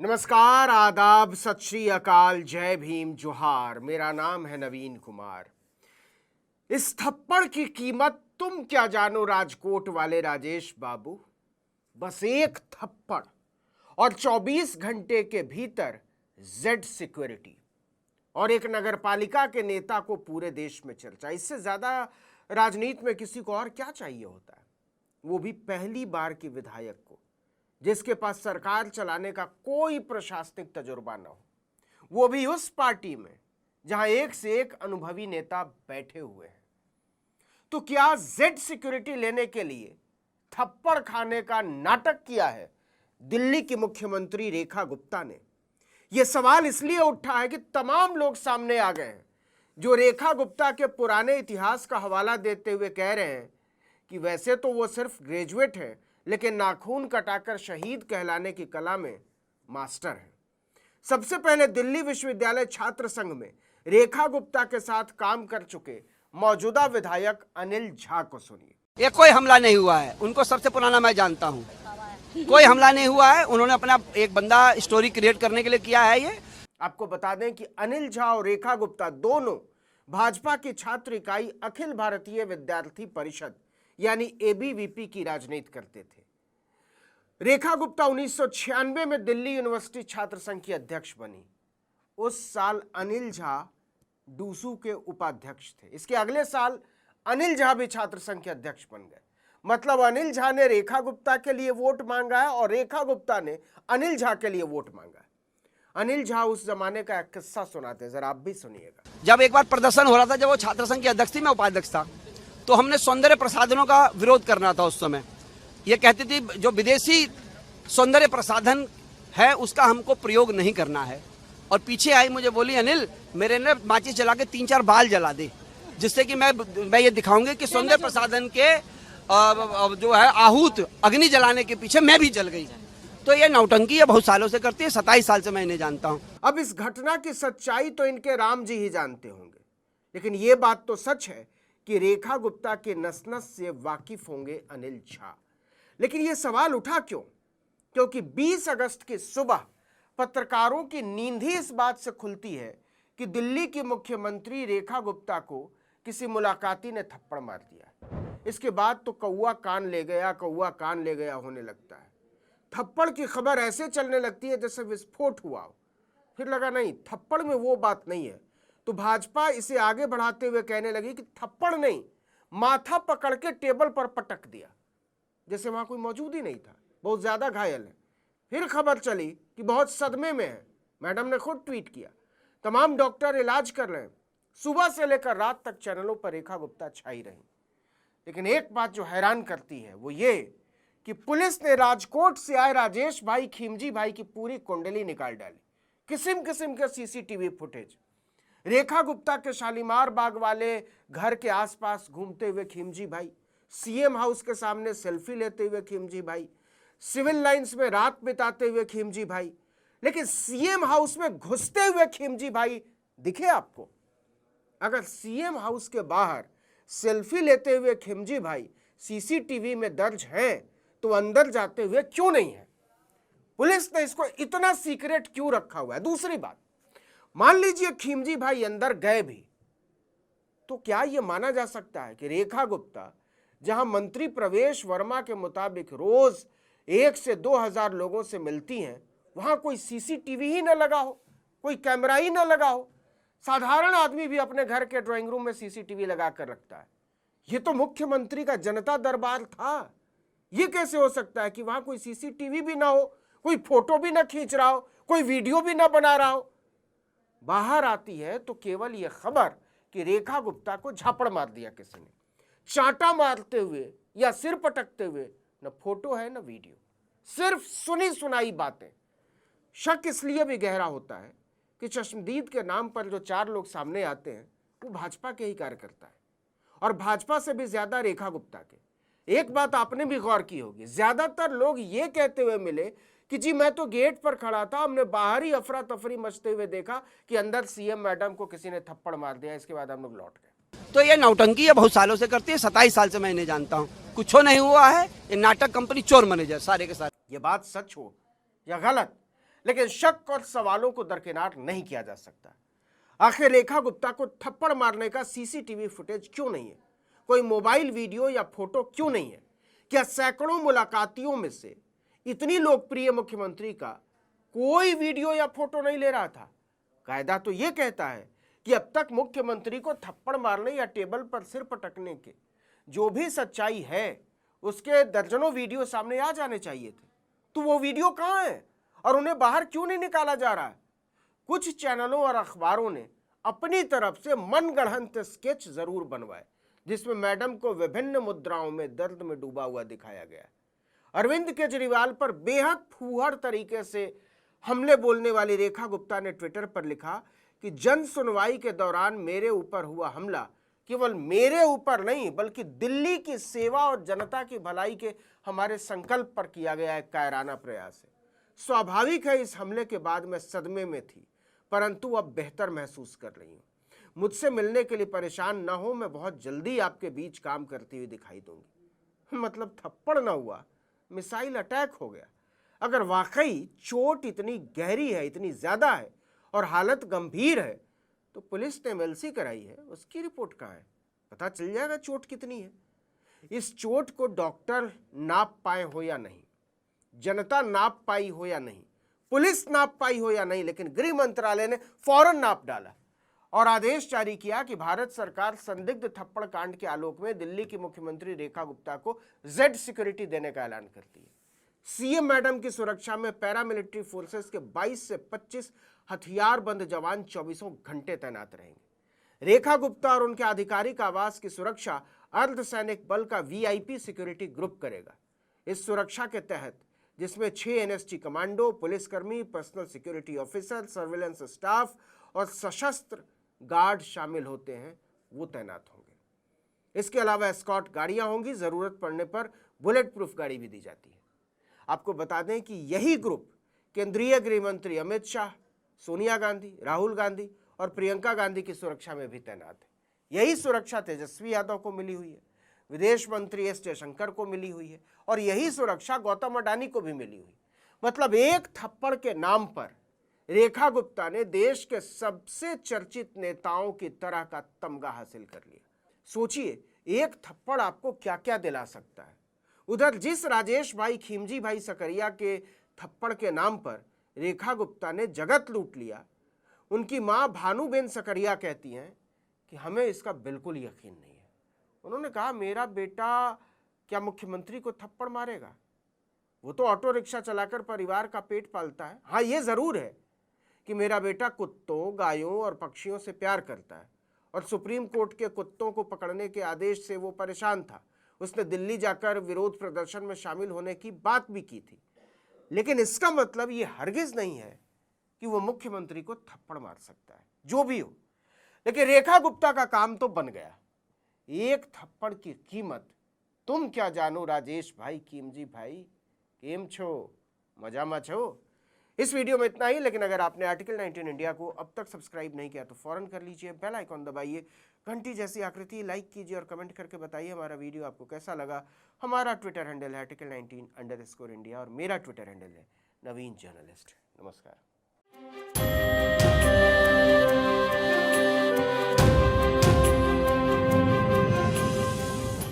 नमस्कार, आदाब, सत श्री अकाल, जय भीम, जोहार। मेरा नाम है नवीन कुमार। इस थप्पड़ की कीमत तुम क्या जानो राजकोट वाले राजेश बाबू। बस एक थप्पड़ और 24 घंटे के भीतर जेड सिक्योरिटी और एक नगरपालिका के नेता को पूरे देश में चर्चा। इससे ज्यादा राजनीति में किसी को और क्या चाहिए होता है, वो भी पहली बार की विधायक को, जिसके पास सरकार चलाने का कोई प्रशासनिक तजुर्बा न हो, वो भी उस पार्टी में जहां एक से एक अनुभवी नेता बैठे हुए हैं। तो क्या जेड सिक्योरिटी लेने के लिए थप्पड़ खाने का नाटक किया है दिल्ली की मुख्यमंत्री रेखा गुप्ता ने? यह सवाल इसलिए उठा है कि तमाम लोग सामने आ गए हैं जो रेखा गुप्ता के पुराने इतिहास का हवाला देते हुए कह रहे हैं कि वैसे तो वो सिर्फ ग्रेजुएट है, लेकिन नाखून कटाकर शहीद कहलाने की कला में मास्टर है। सबसे पहले दिल्ली विश्वविद्यालय छात्र संघ में रेखा गुप्ता के साथ काम कर चुके मौजूदा विधायक अनिल झा को सुनिए। ये कोई हमला नहीं हुआ है, उनको सबसे पुराना मैं जानता हूँ। कोई हमला नहीं हुआ है, उन्होंने अपना एक बंदा स्टोरी क्रिएट करने के लिए किया है। ये आपको बता दें कि अनिल झा और रेखा गुप्ता दोनों भाजपा की छात्र इकाई अखिल भारतीय विद्यार्थी परिषद यानी एबीवीपी की राजनीति करते थे। रेखा गुप्ता 1996 में दिल्ली यूनिवर्सिटी छात्र संघ की अध्यक्ष बनी। उस साल अनिल झा डूसू के उपाध्यक्ष थे। इसके अगले साल अनिल झा भी छात्र संघ के अध्यक्ष बन गए। मतलब अनिल झा ने रेखा गुप्ता के लिए वोट मांगा है और रेखा गुप्ता ने अनिल झा के लिए वोट मांगा है। अनिल झा उस जमाने का एक किस्सा सुनाते हैं, जरा आप भी सुनिएगा। जब एक बार प्रदर्शन हो रहा था, जब वो छात्र संघ की अध्यक्ष थी, मैं उपाध्यक्ष था, तो हमने सौंदर्य प्रसाधनों का विरोध करना था। उस समय ये कहती थी जो विदेशी सौंदर्य प्रसाधन है उसका हमको प्रयोग नहीं करना है। और पीछे आई, मुझे बोली, अनिल मेरे ने माचिस जला के 3-4 बाल जला दे, जिससे कि मैं ये दिखाऊंगी कि सौंदर्य प्रसाधन के जो है आहूत अग्नि जलाने के पीछे मैं भी जल गई। तो ये नौटंकी है, बहुत सालों से करती है, 27 साल से मैं इन्हें जानता हूँ। अब इस घटना की सच्चाई तो इनके राम जी ही जानते होंगे, लेकिन ये बात तो सच है कि रेखा गुप्ता के नस-नस से वाकिफ होंगे अनिल झा। लेकिन ये सवाल उठा क्यों? क्योंकि 20 अगस्त की सुबह पत्रकारों की नींद ही इस बात से खुलती है कि दिल्ली की मुख्यमंत्री रेखा गुप्ता को किसी मुलाकाती ने थप्पड़ मार दिया। इसके बाद तो कौआ कान ले गया, कौआ कान ले गया होने लगता है। थप्पड़ की खबर ऐसे चलने लगती है जैसे विस्फोट हुआ हो। फिर लगा नहीं, थप्पड़ में वो बात नहीं है, तो भाजपा इसे आगे बढ़ाते हुए कहने लगी कि थप्पड़ नहीं, माथा पकड़ के टेबल पर पटक दिया, जैसे वहां कोई मौजूद ही नहीं था, बहुत ज्यादा घायल है। फिर खबर चली कि बहुत सदमे में है। मैडम ने खुद ट्वीट किया, तमाम डॉक्टर इलाज कर रहे हैं। सुबह से लेकर रात तक चैनलों पर रेखा गुप्ता छाई रही। लेकिन एक बात जो हैरान करती है वो ये कि पुलिस ने राजकोट से आए राजेश भाई, खिमजी भाई की पूरी कुंडली निकाल डाली, किस्म किस्म के सीसीटीवी फुटेज। रेखा गुप्ता के शालीमार बाग वाले घर के आसपास घूमते हुए खिमजी भाई, सीएम हाउस के सामने सेल्फी लेते हुए खिमजी भाई, सिविल लाइंस में रात बिताते हुए खिमजी भाई। लेकिन सीएम हाउस में घुसते हुए खिमजी भाई दिखे आपको? अगर सीएम हाउस के बाहर सेल्फी लेते हुए खिमजी भाई सीसीटीवी में दर्ज हैं, तो अंदर जाते हुए क्यों नहीं है? पुलिस ने इसको इतना सीक्रेट क्यों रखा हुआ है? दूसरी बात, मान लीजिए खिमजी भाई अंदर गए भी, तो क्या यह माना जा सकता है कि रेखा गुप्ता, जहां मंत्री प्रवेश वर्मा के मुताबिक रोज 1 से 2,000 लोगों से मिलती हैं, वहां कोई सीसीटीवी ही न लगा हो, कोई कैमरा ही न लगा हो? साधारण आदमी भी अपने घर के ड्राइंग रूम में सीसीटीवी लगा कर रखता है। यह तो मुख्यमंत्री का जनता दरबार था। यह कैसे हो सकता है कि वहां कोई सीसीटीवी भी ना हो, कोई फोटो भी ना खींच रहा हो, कोई वीडियो भी ना बना रहा हो? बाहर आती है तो केवल यह खबर कि रेखा गुप्ता को झापड़ मार दिया किसी ने, चांटा मारते हुए या सिर पटकते हुए। न फोटो है न वीडियो, सिर्फ सुनी सुनाई बातें। शक इसलिए भी गहरा होता है कि चश्मदीद के नाम पर जो 4 लोग सामने आते हैं वो भाजपा के ही कार्यकर्ता है, और भाजपा से भी ज्यादा रेखा गुप्ता के। एक बात आपने भी गौर की होगी, ज्यादातर लोग ये कहते हुए मिले कि जी मैं तो गेट पर खड़ा था, हमने बाहर ही अफरा तफरी मचते हुए देखा कि अंदर सीएम मैडम को किसी ने थप्पड़ मार दिया, इसके बाद हम लोग लौट गए। तो ये नौटंकी है, बहुत सालों से करती है, 27 साल से मैं इन्हें जानता हूँ। कुछ नहीं हुआ है, ये नाटक कंपनी चोर मैनेजर सारे के सारे। ये बात सच हो या गलत, लेकिन शक और सवालों को दरकिनार नहीं किया जा सकता। आखिर रेखा गुप्ता को थप्पड़ मारने का सीसीटीवी फुटेज क्यों नहीं है? कोई मोबाइल वीडियो या फोटो क्यों नहीं है? क्या सैकड़ों मुलाकातियों में से इतनी लोकप्रिय मुख्यमंत्री का कोई वीडियो या फोटो नहीं ले रहा था? कायदा तो यह कहता है कि अब तक मुख्यमंत्री को थप्पड़ मारने या टेबल पर सिर पटकने के जो भी सच्चाई है उसके दर्जनों वीडियो सामने आ जाने चाहिए थे। तो वो वीडियो कहां है और उन्हें बाहर क्यों नहीं निकाला जा रहा है? कुछ चैनलों और अखबारों ने अपनी तरफ से मनगढ़ंत स्केच जरूर बनवाए जिसमें मैडम को विभिन्न मुद्राओं में दर्द में डूबा हुआ दिखाया गया। अरविंद केजरीवाल पर बेहद फूहड़ तरीके से हमले बोलने वाली रेखा गुप्ता ने ट्विटर पर लिखा कि जन सुनवाई के दौरान मेरे ऊपर हुआ हमला केवल मेरे ऊपर नहीं बल्कि दिल्ली की सेवा और जनता की भलाई के हमारे संकल्प पर किया गया एक कायराना प्रयास है। स्वाभाविक है इस हमले के बाद मैं सदमे में थी, परंतु अब बेहतर महसूस कर रही हूँ। मुझसे मिलने के लिए परेशान न हो, मैं बहुत जल्दी आपके बीच काम करती हुई दिखाई दूंगी। मतलब थप्पड़ न हुआ, मिसाइल अटैक हो गया। अगर वाकई चोट इतनी गहरी है, इतनी ज्यादा है और हालत गंभीर है तो पुलिस ने एमएलसी कराई है, उसकी रिपोर्ट कहाँ है? पता चल जाएगा चोट कितनी है। इस चोट को डॉक्टर नाप पाए हो या नहीं, जनता नाप पाई हो या नहीं, पुलिस नाप पाई हो या नहीं, लेकिन गृह मंत्रालय ने फौरन नाप डाला और आदेश जारी किया कि भारत सरकार संदिग्ध थप्पड़ कांड के आलोक में दिल्ली की मुख्यमंत्री रेखा गुप्ता को जेड सिक्योरिटी देने का ऐलान करती है। सीएम मैडम की सुरक्षा में पैरामिलिट्री फोर्सेस के 22 से 25 हथियारबंद जवान 24 घंटे तैनात रहेंगे। रेखा गुप्ता और उनके आधिकारिक आवास की सुरक्षा अर्धसैनिक बल का वीआईपी सिक्योरिटी ग्रुप करेगा। इस सुरक्षा के तहत जिसमें 6 एनएसजी कमांडो, पुलिसकर्मी, personal security officer, surveillance staff और सशस्त्र गार्ड शामिल होते हैं, वो तैनात होंगे। इसके अलावा एस्कॉर्ट गाड़ियां होंगी, जरूरत पड़ने पर बुलेट प्रूफ गाड़ी भी दी जाती है। आपको बता दें कि यही ग्रुप केंद्रीय गृह मंत्री अमित शाह, सोनिया गांधी, राहुल गांधी और प्रियंका गांधी की सुरक्षा में भी तैनात है। यही सुरक्षा तेजस्वी यादव को मिली हुई है, विदेश मंत्री एस जयशंकर को मिली हुई है और यही सुरक्षा गौतम अडानी को भी मिली हुई। मतलब एक थप्पड़ के नाम पर रेखा गुप्ता ने देश के सबसे चर्चित नेताओं की तरह का तमगा हासिल कर लिया। सोचिए, एक थप्पड़ आपको क्या क्या दिला सकता है। उधर जिस राजेश भाई खिमजी भाई सकरिया के थप्पड़ के नाम पर रेखा गुप्ता ने जगत लूट लिया, उनकी मां भानुबेन सकरिया कहती हैं कि हमें इसका बिल्कुल यकीन नहीं है। उन्होंने कहा, मेरा बेटा क्या मुख्यमंत्री को थप्पड़ मारेगा? वो तो ऑटो रिक्शा चलाकर परिवार का पेट पालता है। हाँ, ये जरूर है कि मेरा बेटा कुत्तों, गायों और पक्षियों से प्यार करता है और सुप्रीम कोर्ट के कुत्तों को पकड़ने के आदेश से वो परेशान था। उसने दिल्ली जाकर विरोध प्रदर्शन में शामिल होने की बात भी की थी, लेकिन इसका मतलब ये हरगिज नहीं है कि वो मुख्यमंत्री को थप्पड़ मार सकता है। जो भी हो, लेकिन रेखा गुप्ता का काम तो बन गया। एक थप्पड़ की कीमत तुम क्या जानो राजेश भाई, कीमजी भाई, केम छो, मजा में छो। इस वीडियो में इतना ही, लेकिन अगर आपने आर्टिकल 19 इंडिया को अब तक सब्सक्राइब नहीं किया तो फौरन कर लीजिए, बेल आइकॉन दबाइए, घंटी जैसी आकृति लाइक कीजिए और कमेंट करके बताइए हमारा वीडियो आपको कैसा लगा। हमारा ट्विटर हैंडल है article19_India और मेरा ट्विटर हैंडल है नवीन जर्नलिस्ट। नमस्कार।